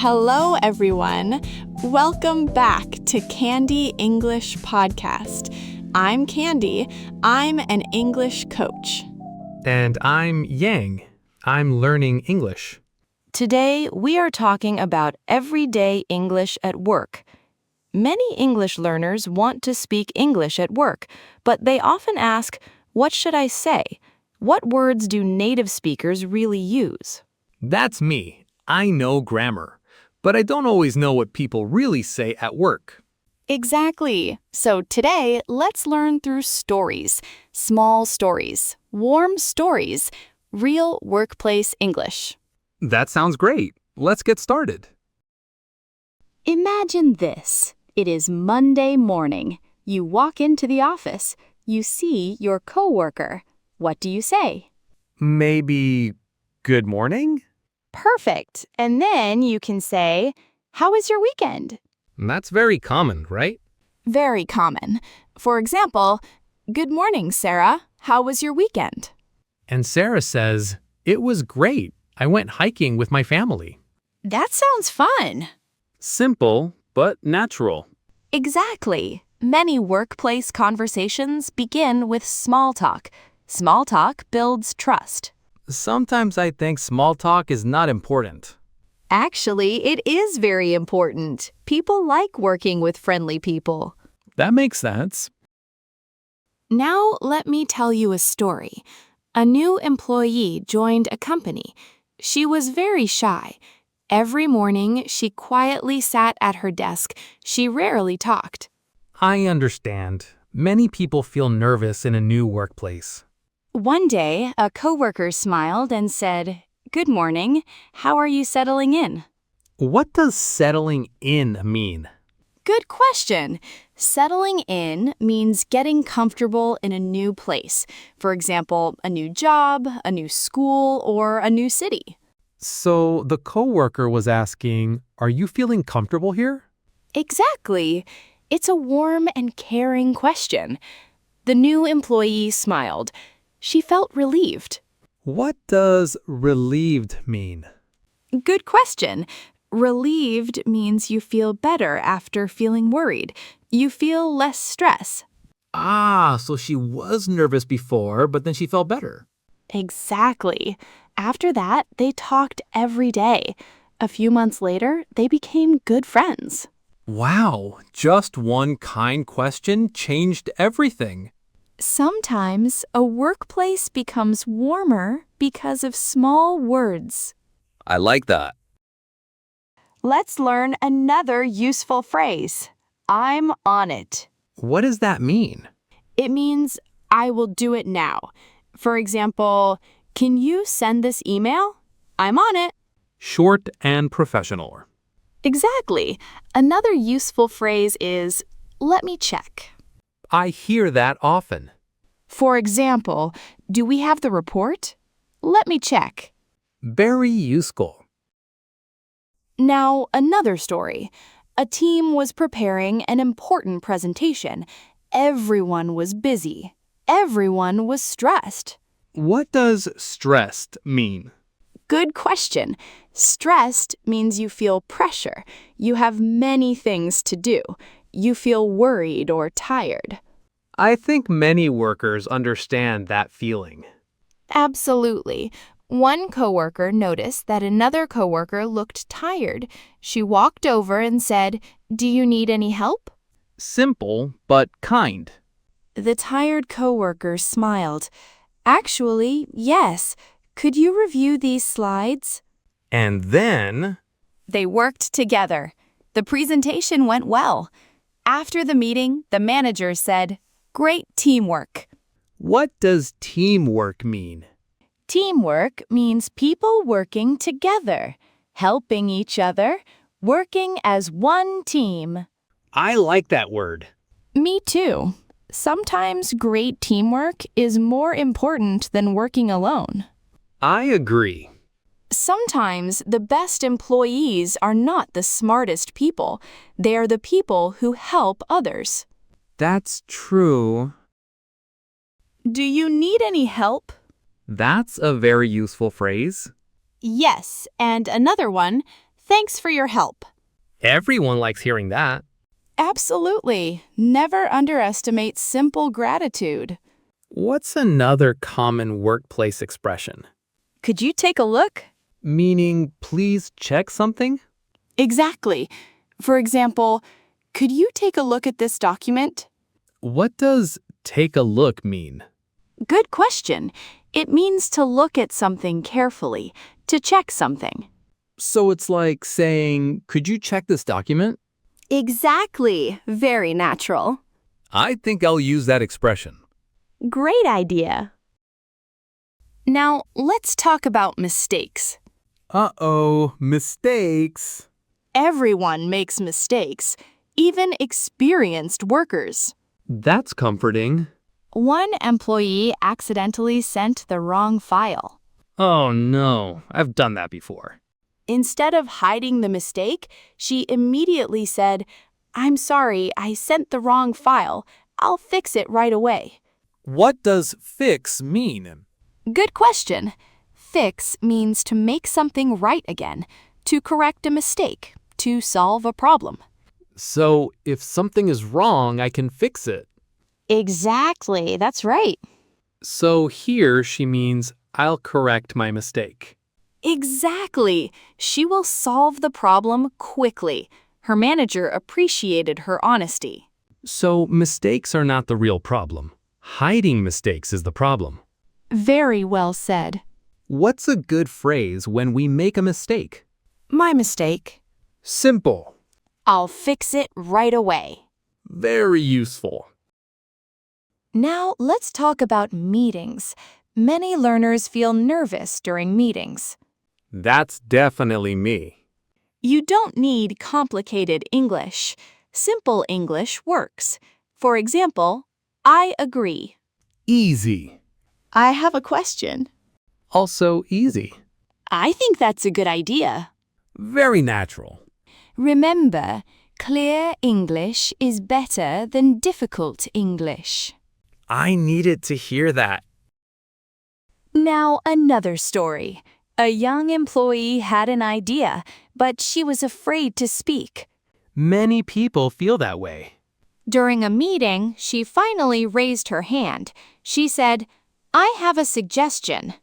Hello, everyone. Welcome back to Candy English Podcast. I'm Candy. I'm an English coach. And I'm Yang. I'm learning English. Today, we are talking about everyday English at work. Many English learners want to speak English at work, but they often ask, what should I say? What words do native speakers really use? That's me. I know grammar, but I don't always know what people really say at work. Exactly. So today, let's learn through stories, small stories, warm stories, real workplace English. That sounds great. Let's get started. Imagine this. It is Monday morning. You walk into the office. You see your coworker. What do you say? Maybe good morning? Perfect. And then you can say, how was your weekend? That's very common, right? Very common. For example, good morning, Sarah. How was your weekend? And Sarah says, it was great. I went hiking with my family. That sounds fun. Simple, but natural. Exactly. Many workplace conversations begin with small talk. Small talk builds trust. Sometimes I think small talk is not important. Actually, it is very important. People like working with friendly people. That makes sense. Now, let me tell you a story. A new employee joined a company. She was very shy. Every morning, she quietly sat at her desk. She rarely talked. I understand. Many people feel nervous in a new workplace. One day, a coworker smiled and said, "Good morning. How are you settling in?" What does settling in mean? Good question. Settling in means getting comfortable in a new place. For example, a new job, a new school, or a new city. So the coworker was asking, are you feeling comfortable here? Exactly. It's a warm and caring question. The new employee smiled. She felt relieved. What does relieved mean? Good question. Relieved means you feel better after feeling worried. You feel less stress. So she was nervous before, but then she felt better. Exactly. After that, they talked every day. A few months later, they became good friends. Wow, just one kind question changed everything. Sometimes a workplace becomes warmer because of small words. I like that. Let's learn another useful phrase. I'm on it. What does that mean? It means I will do it now. For example, can you send this email? I'm on it. Short and professional. Exactly. Another useful phrase is, let me check. I hear that often. For example, do we have the report? Let me check. Very useful. Now, another story. A team was preparing an important presentation. Everyone was busy. Everyone was stressed. What does stressed mean? Good question. Stressed means you feel pressure. You have many things to do. You feel worried or tired. I think many workers understand that feeling. Absolutely. One coworker noticed that another coworker looked tired. She walked over and said, "Do you need any help?" Simple, but kind. The tired coworker smiled. "Actually, yes. Could you review these slides?" And then... They worked together. The presentation went well. After the meeting, the manager said, "Great teamwork." What does teamwork mean? Teamwork means people working together, helping each other, working as one team. I like that word. Me too. Sometimes great teamwork is more important than working alone. I agree. Sometimes the best employees are not the smartest people. They are the people who help others. That's true. Do you need any help? That's a very useful phrase. Yes, and another one. Thanks for your help. Everyone likes hearing that. Absolutely. Never underestimate simple gratitude. What's another common workplace expression? Could you take a look? Meaning, please check something? Exactly. For example, could you take a look at this document? What does take a look mean? Good question. It means to look at something carefully, to check something. So it's like saying, could you check this document? Exactly. Very natural. I think I'll use that expression. Great idea. Now, let's talk about mistakes. Uh-oh, mistakes. Everyone makes mistakes, even experienced workers. That's comforting. One employee accidentally sent the wrong file. Oh no, I've done that before. Instead of hiding the mistake, she immediately said, "I'm sorry, I sent the wrong file. I'll fix it right away." What does fix mean? Good question. Fix means to make something right again, to correct a mistake, to solve a problem. So if something is wrong, I can fix it. Exactly, that's right. So here she means I'll correct my mistake. Exactly. She will solve the problem quickly. Her manager appreciated her honesty. So mistakes are not the real problem. Hiding mistakes is the problem. Very well said. What's a good phrase when we make a mistake? My mistake. Simple. I'll fix it right away. Very useful. Now let's talk about meetings. Many learners feel nervous during meetings. That's definitely me. You don't need complicated English. Simple English works. For example, I agree. Easy. I have a question. Also easy. I think that's a good idea. Very natural. Remember, clear English is better than difficult English. I needed to hear that. Now another story. A young employee had an idea, but she was afraid to speak. Many people feel that way. During a meeting, she finally raised her hand. She said, "I have a suggestion."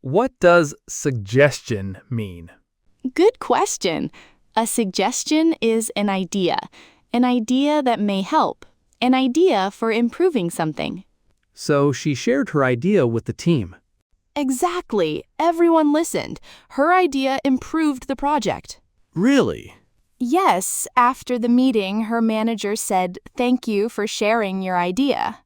What does suggestion mean? Good question. A suggestion is an idea that may help, an idea for improving something. So she shared her idea with the team. Exactly. Everyone listened. Her idea improved the project. Really? Yes, after the meeting, her manager said, "Thank you for sharing your idea."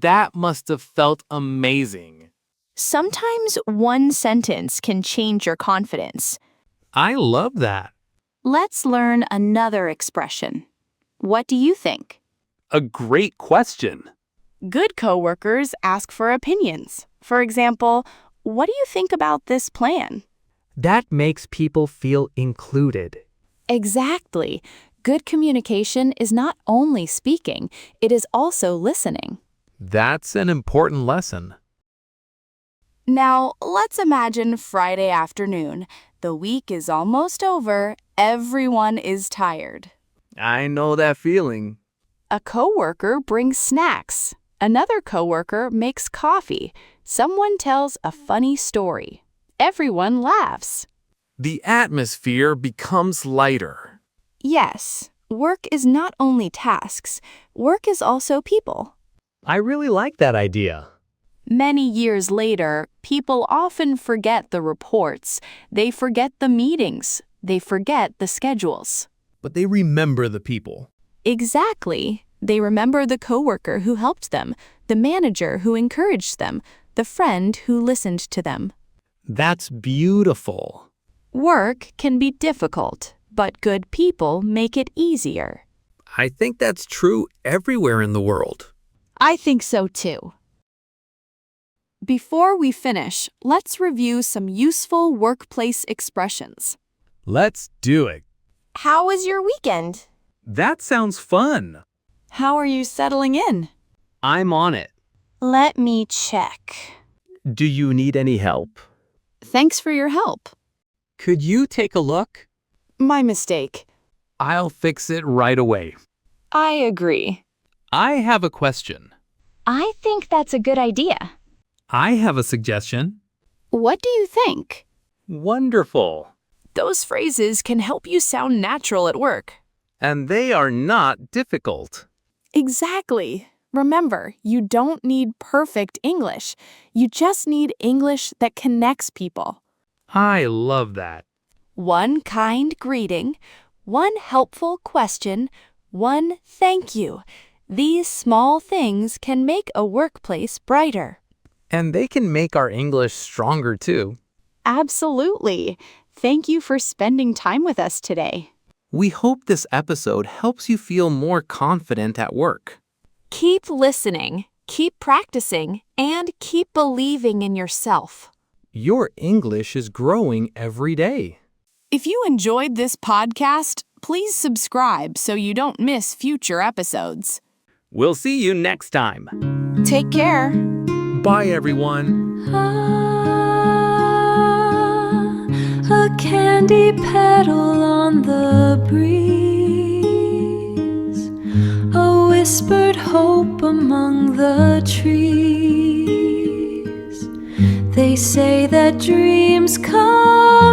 That must have felt amazing. Sometimes one sentence can change your confidence. I love that. Let's learn another expression. What do you think? A great question. Good coworkers ask for opinions. For example, what do you think about this plan? That makes people feel included. Exactly. Good communication is not only speaking, it is also listening. That's an important lesson. Now, let's imagine Friday afternoon. The week is almost over. Everyone is tired. I know that feeling. A coworker brings snacks. Another coworker makes coffee. Someone tells a funny story. Everyone laughs. The atmosphere becomes lighter. Yes, work is not only tasks. Work is also people. I really like that idea. Many years later, people often forget the reports. They forget the meetings. They forget the schedules. But they remember the people. Exactly. They remember the coworker who helped them, the manager who encouraged them, the friend who listened to them. That's beautiful. Work can be difficult, but good people make it easier. I think that's true everywhere in the world. I think so too. Before we finish, let's review some useful workplace expressions. Let's do it. How was your weekend? That sounds fun. How are you settling in? I'm on it. Let me check. Do you need any help? Thanks for your help. Could you take a look? My mistake. I'll fix it right away. I agree. I have a question. I think that's a good idea. I have a suggestion. What do you think? Wonderful. Those phrases can help you sound natural at work. And they are not difficult. Exactly. Remember, you don't need perfect English. You just need English that connects people. I love that. One kind greeting, one helpful question, one thank you. These small things can make a workplace brighter. And they can make our English stronger too. Absolutely. Thank you for spending time with us today. We hope this episode helps you feel more confident at work. Keep listening, keep practicing, and keep believing in yourself. Your English is growing every day. If you enjoyed this podcast, please subscribe so you don't miss future episodes. We'll see you next time. Take care. Bye, everyone. A candy petal on the breeze, a whispered hope among the trees. They say that dreams come